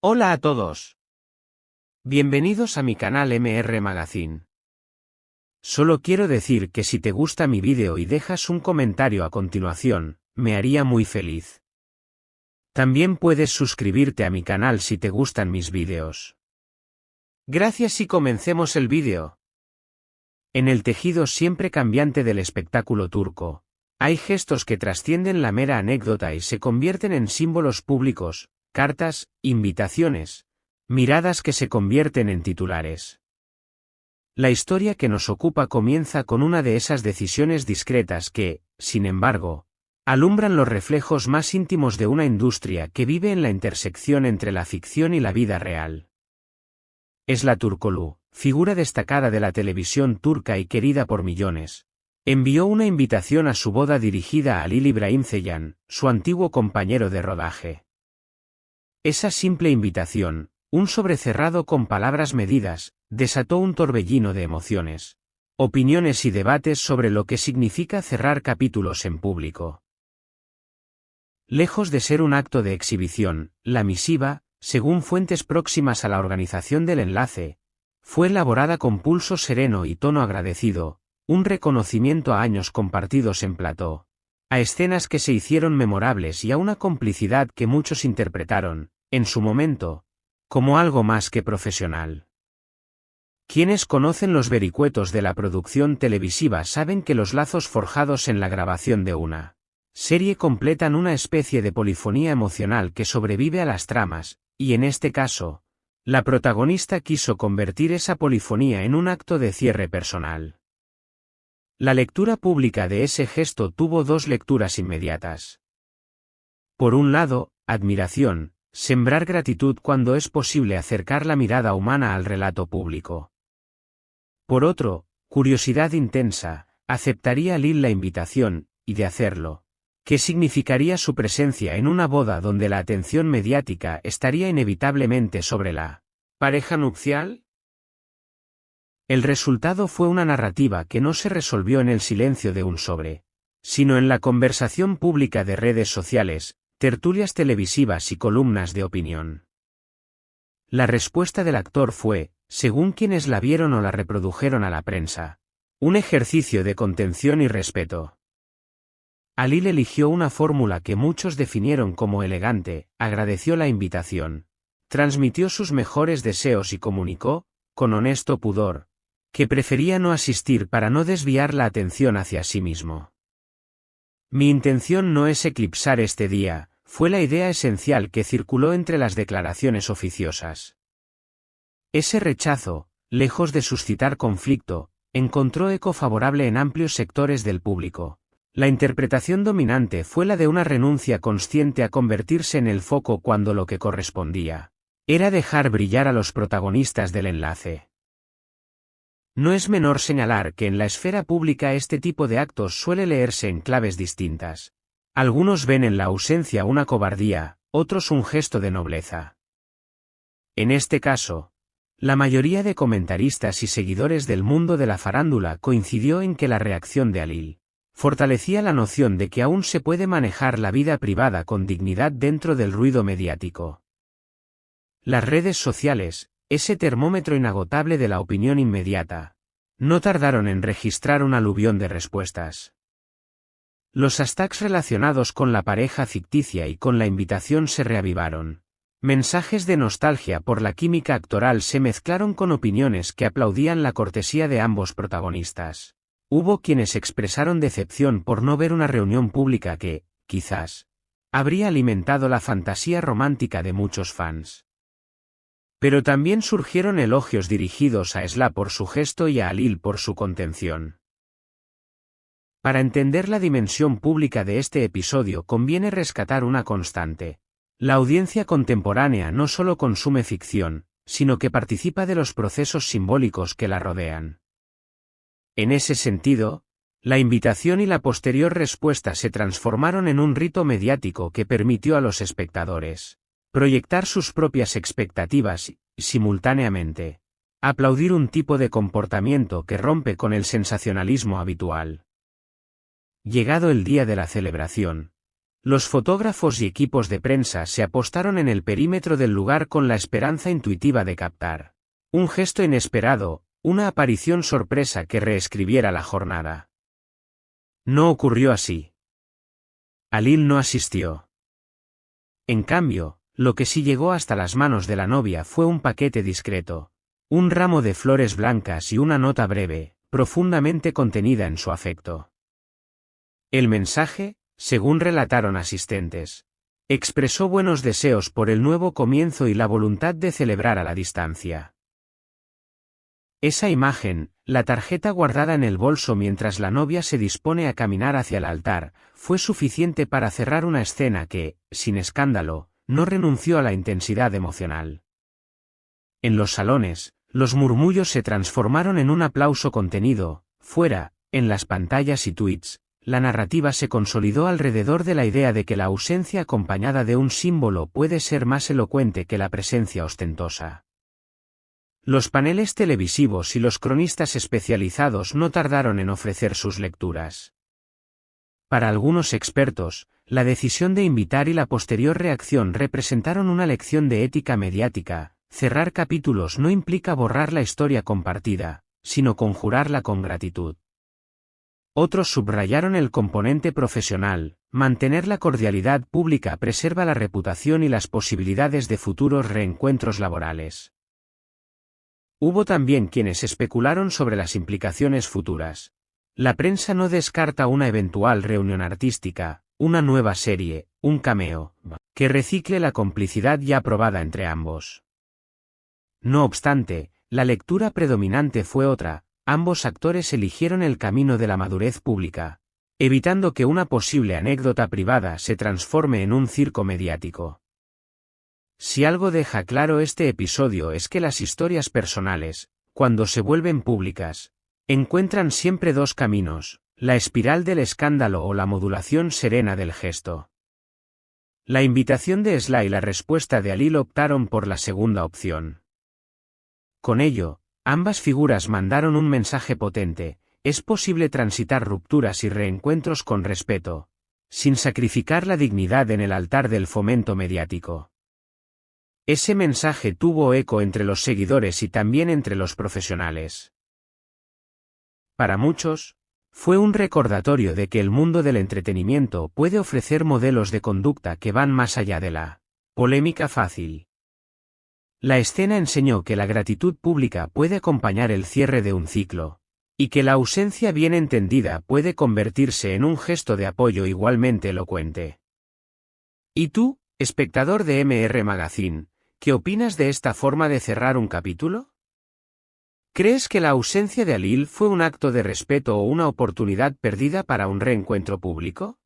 Hola a todos. Bienvenidos a mi canal MR Magazine. Solo quiero decir que si te gusta mi vídeo y dejas un comentario a continuación, me haría muy feliz. También puedes suscribirte a mi canal si te gustan mis vídeos. Gracias y comencemos el vídeo. En el tejido siempre cambiante del espectáculo turco, hay gestos que trascienden la mera anécdota y se convierten en símbolos públicos, cartas, invitaciones, miradas que se convierten en titulares. La historia que nos ocupa comienza con una de esas decisiones discretas que, sin embargo, alumbran los reflejos más íntimos de una industria que vive en la intersección entre la ficción y la vida real. Esla Turkoglu, figura destacada de la televisión turca y querida por millones, envió una invitación a su boda dirigida a Halil İbrahim Ceylan, su antiguo compañero de rodaje. Esa simple invitación, un sobrecerrado con palabras medidas, desató un torbellino de emociones, opiniones y debates sobre lo que significa cerrar capítulos en público. Lejos de ser un acto de exhibición, la misiva, según fuentes próximas a la organización del enlace, fue elaborada con pulso sereno y tono agradecido, un reconocimiento a años compartidos en plató, a escenas que se hicieron memorables y a una complicidad que muchos interpretaron, en su momento, como algo más que profesional. Quienes conocen los vericuetos de la producción televisiva saben que los lazos forjados en la grabación de una serie completan una especie de polifonía emocional que sobrevive a las tramas, y en este caso, la protagonista quiso convertir esa polifonía en un acto de cierre personal. La lectura pública de ese gesto tuvo dos lecturas inmediatas. Por un lado, admiración, sembrar gratitud cuando es posible acercar la mirada humana al relato público. Por otro, curiosidad intensa, ¿aceptaría Halil la invitación, y de hacerlo? ¿Qué significaría su presencia en una boda donde la atención mediática estaría inevitablemente sobre la pareja nupcial? El resultado fue una narrativa que no se resolvió en el silencio de un sobre, sino en la conversación pública de redes sociales, tertulias televisivas y columnas de opinión. La respuesta del actor fue, según quienes la vieron o la reprodujeron a la prensa, un ejercicio de contención y respeto. Halil eligió una fórmula que muchos definieron como elegante, agradeció la invitación, transmitió sus mejores deseos y comunicó, con honesto pudor, que prefería no asistir para no desviar la atención hacia sí mismo. Mi intención no es eclipsar este día, fue la idea esencial que circuló entre las declaraciones oficiosas. Ese rechazo, lejos de suscitar conflicto, encontró eco favorable en amplios sectores del público. La interpretación dominante fue la de una renuncia consciente a convertirse en el foco cuando lo que correspondía era dejar brillar a los protagonistas del enlace. No es menor señalar que en la esfera pública este tipo de actos suele leerse en claves distintas. Algunos ven en la ausencia una cobardía, otros un gesto de nobleza. En este caso, la mayoría de comentaristas y seguidores del mundo de la farándula coincidió en que la reacción de Halil fortalecía la noción de que aún se puede manejar la vida privada con dignidad dentro del ruido mediático. Las redes sociales, ese termómetro inagotable de la opinión inmediata, no tardaron en registrar un aluvión de respuestas. Los hashtags relacionados con la pareja ficticia y con la invitación se reavivaron. Mensajes de nostalgia por la química actoral se mezclaron con opiniones que aplaudían la cortesía de ambos protagonistas. Hubo quienes expresaron decepción por no ver una reunión pública que, quizás, habría alimentado la fantasía romántica de muchos fans. Pero también surgieron elogios dirigidos a Esla por su gesto y a Halil por su contención. Para entender la dimensión pública de este episodio conviene rescatar una constante. La audiencia contemporánea no solo consume ficción, sino que participa de los procesos simbólicos que la rodean. En ese sentido, la invitación y la posterior respuesta se transformaron en un rito mediático que permitió a los espectadores proyectar sus propias expectativas y, simultáneamente, aplaudir un tipo de comportamiento que rompe con el sensacionalismo habitual. Llegado el día de la celebración, Los fotógrafos y equipos de prensa se apostaron en el perímetro del lugar con la esperanza intuitiva de captar un gesto inesperado, una aparición sorpresa que reescribiera la jornada. No ocurrió así. Alil no asistió. En cambio, lo que sí llegó hasta las manos de la novia fue un paquete discreto, un ramo de flores blancas y una nota breve, profundamente contenida en su afecto. El mensaje, según relataron asistentes, expresó buenos deseos por el nuevo comienzo y la voluntad de celebrar a la distancia. Esa imagen, la tarjeta guardada en el bolso mientras la novia se dispone a caminar hacia el altar, fue suficiente para cerrar una escena que, sin escándalo, no renunció a la intensidad emocional. En los salones, los murmullos se transformaron en un aplauso contenido. Fuera, en las pantallas y tweets, la narrativa se consolidó alrededor de la idea de que la ausencia acompañada de un símbolo puede ser más elocuente que la presencia ostentosa. Los paneles televisivos y los cronistas especializados no tardaron en ofrecer sus lecturas. Para algunos expertos, la decisión de invitar y la posterior reacción representaron una lección de ética mediática. Cerrar capítulos no implica borrar la historia compartida, sino conjurarla con gratitud. Otros subrayaron el componente profesional. Mantener la cordialidad pública preserva la reputación y las posibilidades de futuros reencuentros laborales. Hubo también quienes especularon sobre las implicaciones futuras. La prensa no descarta una eventual reunión artística, una nueva serie, un cameo, que recicle la complicidad ya probada entre ambos. No obstante, la lectura predominante fue otra. Ambos actores eligieron el camino de la madurez pública, evitando que una posible anécdota privada se transforme en un circo mediático. Si algo deja claro este episodio es que las historias personales, cuando se vuelven públicas, encuentran siempre dos caminos, la espiral del escándalo o la modulación serena del gesto. La invitación de Sly y la respuesta de Alil optaron por la segunda opción. Con ello, ambas figuras mandaron un mensaje potente: es posible transitar rupturas y reencuentros con respeto, sin sacrificar la dignidad en el altar del fomento mediático. Ese mensaje tuvo eco entre los seguidores y también entre los profesionales. Para muchos, fue un recordatorio de que el mundo del entretenimiento puede ofrecer modelos de conducta que van más allá de la polémica fácil. La escena enseñó que la gratitud pública puede acompañar el cierre de un ciclo, y que la ausencia bien entendida puede convertirse en un gesto de apoyo igualmente elocuente. ¿Y tú, espectador de MR Magazine, qué opinas de esta forma de cerrar un capítulo? ¿Crees que la ausencia de Alil fue un acto de respeto o una oportunidad perdida para un reencuentro público?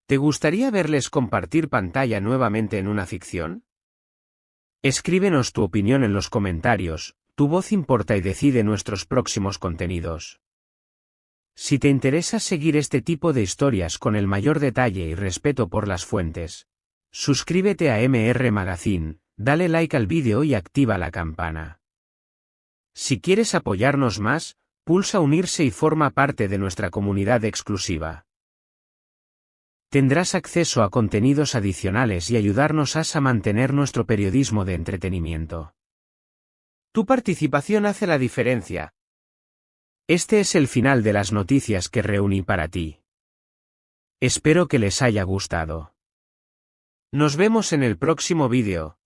¿Te gustaría verles compartir pantalla nuevamente en una ficción? Escríbenos tu opinión en los comentarios, tu voz importa y decide nuestros próximos contenidos. Si te interesa seguir este tipo de historias con el mayor detalle y respeto por las fuentes, suscríbete a MR Magazine, dale like al vídeo y activa la campana. Si quieres apoyarnos más, pulsa unirse y forma parte de nuestra comunidad exclusiva. Tendrás acceso a contenidos adicionales y ayudarnos a mantener nuestro periodismo de entretenimiento. Tu participación hace la diferencia. Este es el final de las noticias que reuní para ti. Espero que les haya gustado. Nos vemos en el próximo vídeo.